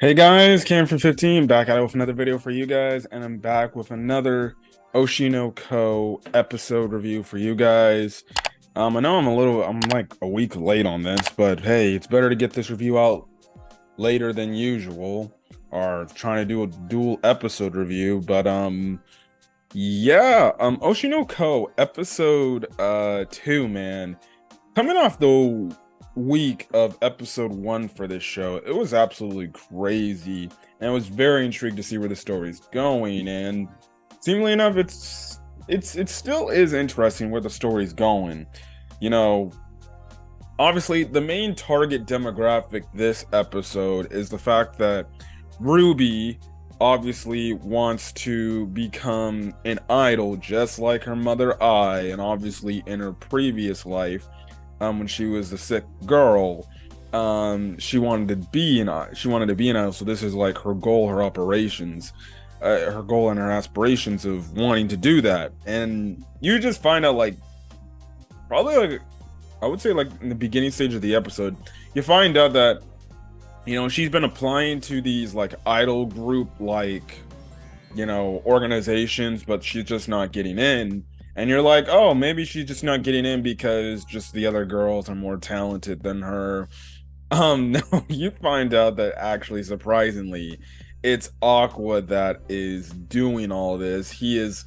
Hey guys, Cam from 15 back at it with another video for you guys, and I'm back with another Oshi No Ko episode review for you guys. I know I'm like a week late on this, but hey, it's better to get this review out later than usual, or trying to do a dual episode review. But yeah, Oshi No Ko episode 2, man. Coming off the week of episode 1 for this show, it was absolutely crazy, and I was very intrigued to see where the story's going. And seemingly enough, it still is interesting where the story's going. You know, obviously the main target demographic this episode is the fact that Ruby obviously wants to become an idol just like her mother Ai, and obviously in her previous life, when she was a sick girl, she wanted to be an idol. So this is like her goal, her goal and her aspirations of wanting to do that. And you just find out, like, probably like, I would say, like, in the beginning stage of the episode, you find out that, she's been applying to these like idol group, like, organizations, but she's just not getting in. And you're like, oh, maybe she's just not getting in because just the other girls are more talented than her. No, you find out that actually, surprisingly, it's Aqua that is doing all this. He is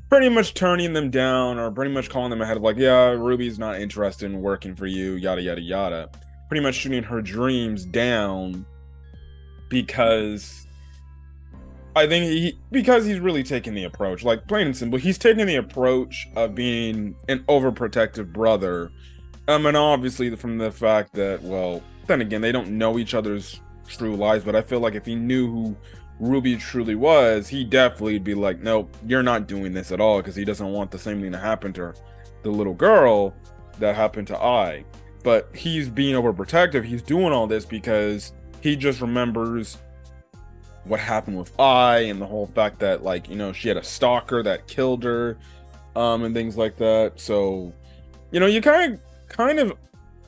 pretty much turning them down, or pretty much calling them ahead of, like, yeah, Ruby's not interested in working for you, yada yada yada. Pretty much shooting her dreams down because because he's really taking the approach, like, plain and simple, he's taking the approach of being an overprotective brother. And obviously from the fact that, well, then again, they don't know each other's true lives, but I feel like if he knew who Ruby truly was, he definitely would be like, nope, you're not doing this at all, because he doesn't want the same thing to happen to the little girl that happened to Ai. But he's being overprotective. He's doing all this because he just remembers what happened with Ai, and the whole fact that, like, she had a stalker that killed her, and things like that. So, you kind of,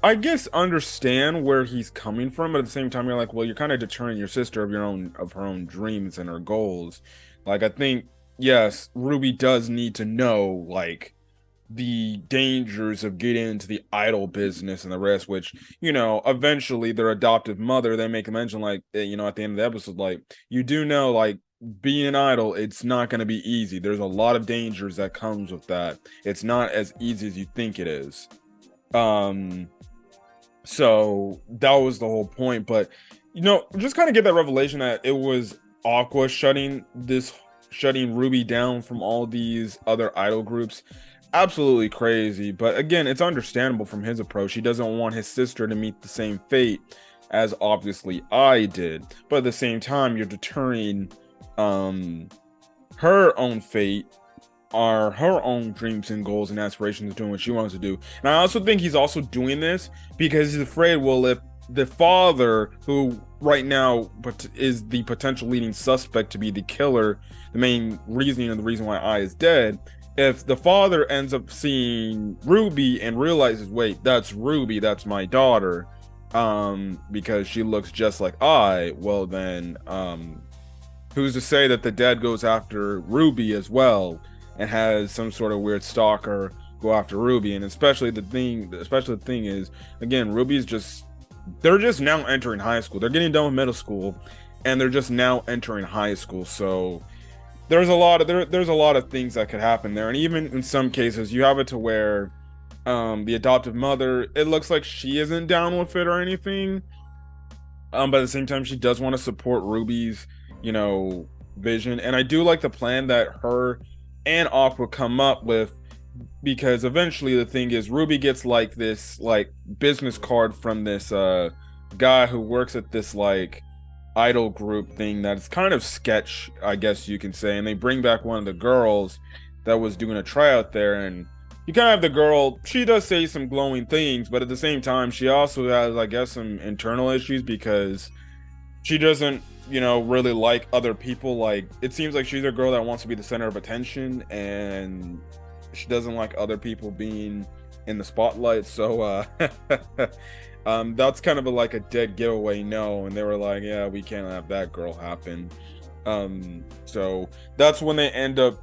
I guess, understand where he's coming from, but at the same time, you're like, well, you're kind of deterring your sister of her own dreams and her goals. Like, I think, yes, Ruby does need to know, like, the dangers of getting into the idol business and the rest, which, eventually their adoptive mother, they make a mention, like, at the end of the episode, like, you do know, like, being an idol, it's not going to be easy. There's a lot of dangers that comes with that. It's not as easy as you think it is. So that was the whole point. But, just kind of get that revelation that it was Aqua shutting Ruby down from all these other idol groups. Absolutely crazy. But again, it's understandable from his approach. He doesn't want his sister to meet the same fate as obviously I did. But at the same time, you're deterring her own fate, are her own dreams and goals and aspirations, doing what she wants to do. And I also think he's also doing this because he's afraid, well, if the father, who right now is the potential leading suspect to be the killer, the main reasoning and the reason why I is dead, if the father ends up seeing Ruby and realizes, wait, that's Ruby, that's my daughter, because she looks just like I, well then, who's to say that the dad goes after Ruby as well and has some sort of weird stalker go after Ruby? And especially the thing is, again, they're just now entering high school. They're getting done with middle school, and they're just now entering high school. So there's a lot of things that could happen there. And even in some cases, you have it to where the adoptive mother, it looks like she isn't down with it or anything. But at the same time, she does want to support Ruby's, vision. And I do like the plan that her and Aqua come up with, because eventually the thing is, Ruby gets like this like business card from this guy who works at this like idol group thing that's kind of sketch, I guess you can say. And they bring back one of the girls that was doing a tryout there, and you kind of have the girl, she does say some glowing things, but at the same time, she also has, I guess, some internal issues, because she doesn't, really like other people. Like, it seems like she's a girl that wants to be the center of attention, and she doesn't like other people being in the spotlight. So that's kind of like a dead giveaway no, and they were like, yeah, we can't have that girl happen. So that's when they end up,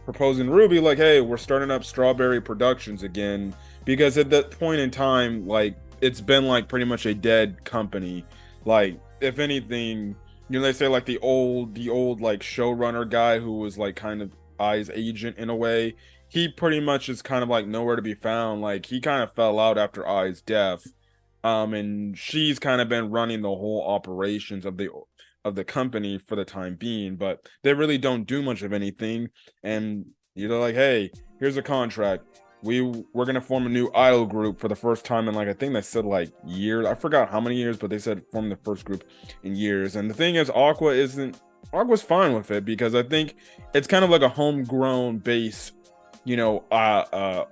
proposing Ruby, like, hey, we're starting up Strawberry Productions again, because at that point in time, like, it's been like pretty much a dead company. Like, if anything, they say like the old like showrunner guy who was like kind of Ai's agent in a way, he pretty much is kind of like nowhere to be found. Like, he kind of fell out after Ai's death. And she's kind of been running the whole operations of the company for the time being, but they really don't do much of anything. And you're like, hey, here's a contract. We're gonna form a new idol group for the first time in, like, I think they said like years. I forgot how many years, but they said form the first group in years. And the thing is, Aqua's fine with it, because I think it's kind of like a homegrown base, or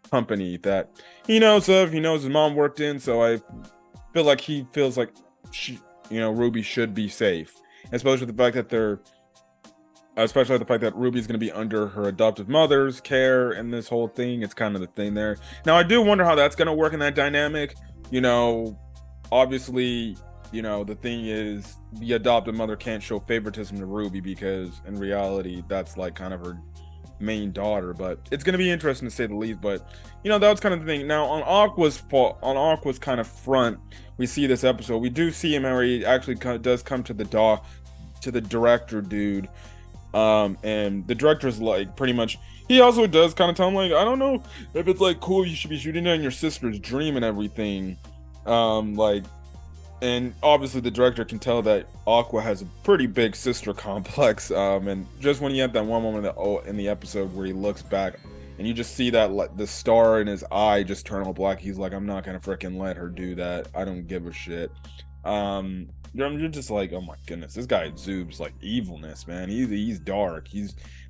company that he knows of. He knows his mom worked in, so I feel like he feels like Ruby should be safe, especially with the fact that Ruby's going to be under her adoptive mother's care and this whole thing. It's kind of the thing there. Now, I do wonder how that's going to work in that dynamic. Obviously, the thing is, the adoptive mother can't show favoritism to Ruby, because in reality, that's like kind of her main daughter. But it's going to be interesting to say the least. But that was kind of the thing. Now, on Aqua's kind of front, we see this episode, we do see him where he actually does come to the director dude, and the director's like, pretty much, he also does kind of tell him, like, I don't know if it's like cool, you should be shooting down your sister's dream and everything. And obviously the director can tell that Aqua has a pretty big sister complex. And just when you have that one moment in the episode where he looks back and you just see that, like, the star in his eye just turn all black, he's like, I'm not gonna freaking let her do that. I don't give a shit. You're just like, oh my goodness, this guy exudes like evilness, man. He's dark.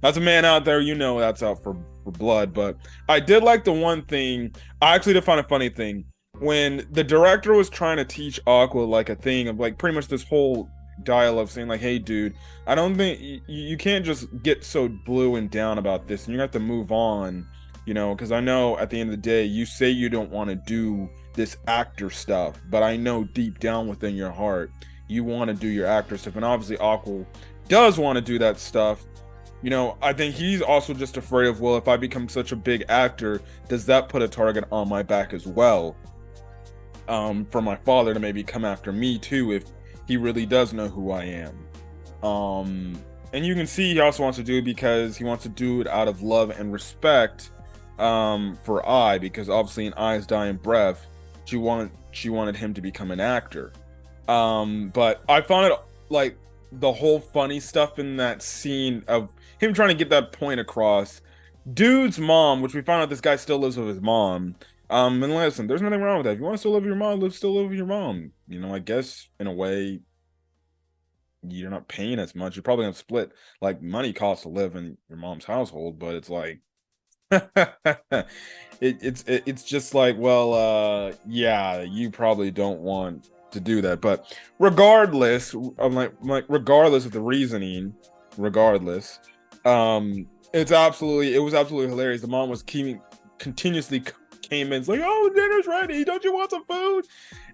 That's a man out there, that's out for blood. But I did like the one thing. I actually did find a funny thing when the director was trying to teach Aqua like a thing of like pretty much this whole dialogue, saying like, hey dude, I don't think you can't just get so blue and down about this, and you have to move on, because I know at the end of the day you say you don't want to do this actor stuff, but I know deep down within your heart you want to do your actor stuff. And obviously Aqua does want to do that stuff. I think he's also just afraid of, well, if I become such a big actor, does that put a target on my back as well, for my father to maybe come after me too, if he really does know who I am. And you can see he also wants to do it because he wants to do it out of love and respect, for Ai, because obviously in Ai's dying breath, she wanted him to become an actor. But I found it, like, the whole funny stuff in that scene of him trying to get that point across. Dude's mom, which we found out this guy still lives with his mom. And listen, there's nothing wrong with that. If you want to still live with your mom, still live with your mom. I guess in a way, you're not paying as much. You're probably gonna split like money costs to live in your mom's household, but it's like it's just like, well, yeah, you probably don't want to do that. But regardless, I'm like regardless of the reasoning, it was absolutely hilarious. The mom was continuously came in, it's like, oh, dinner's ready, don't you want some food?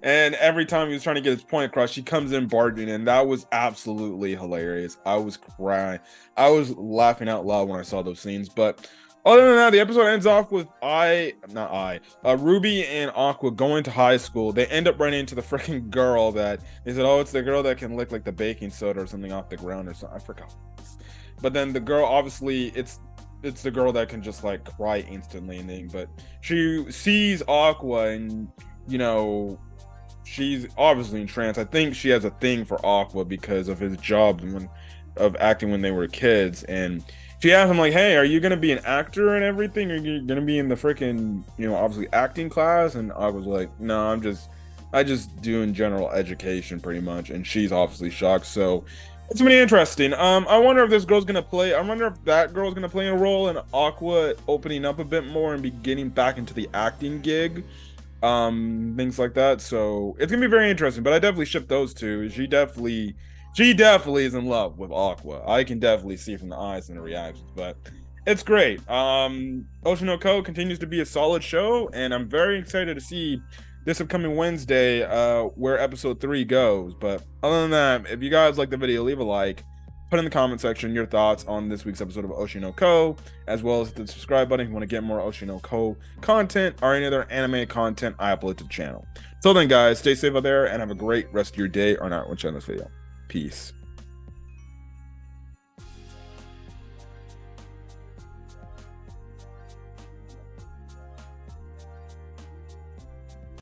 And every time he was trying to get his point across, she comes in barging in. That was absolutely hilarious. I was crying. I was laughing out loud when I saw those scenes. But other than that, the episode ends off with Ruby and Aqua going to high school. They end up running into the freaking girl that they said, oh, it's the girl that can lick like the baking soda or something off the ground or something. I forgot. But then the girl, obviously, it's the girl that can just like cry instantly and thing. But she sees Aqua and, she's obviously entranced. I think she has a thing for Aqua because of his job of acting when they were kids. And she asked him like, hey, are you gonna be an actor and everything? Are you gonna be in the freaking, obviously acting class? And I was like, no, I just doing general education pretty much. And she's obviously shocked. So it's been interesting. I wonder if this girl's gonna play. I wonder if that girl's gonna play a role in Aqua opening up a bit more and be getting back into the acting gig, things like that. So it's gonna be very interesting. But I definitely ship those two. She definitely is in love with Aqua. I can definitely see from the eyes and the reactions. But It's great. Oshi No Ko continues to be a solid show, and I'm very excited to see this upcoming Wednesday where episode 3 goes. But other than that, if you guys like the video, leave a like. Put in the comment section your thoughts on this week's episode of Oshi No Ko, as well as the subscribe button if you want to get more Oshi No Ko content or any other anime content I upload to the channel. Till then, guys, stay safe out there and have a great rest of your day or night when watching this video. Peace.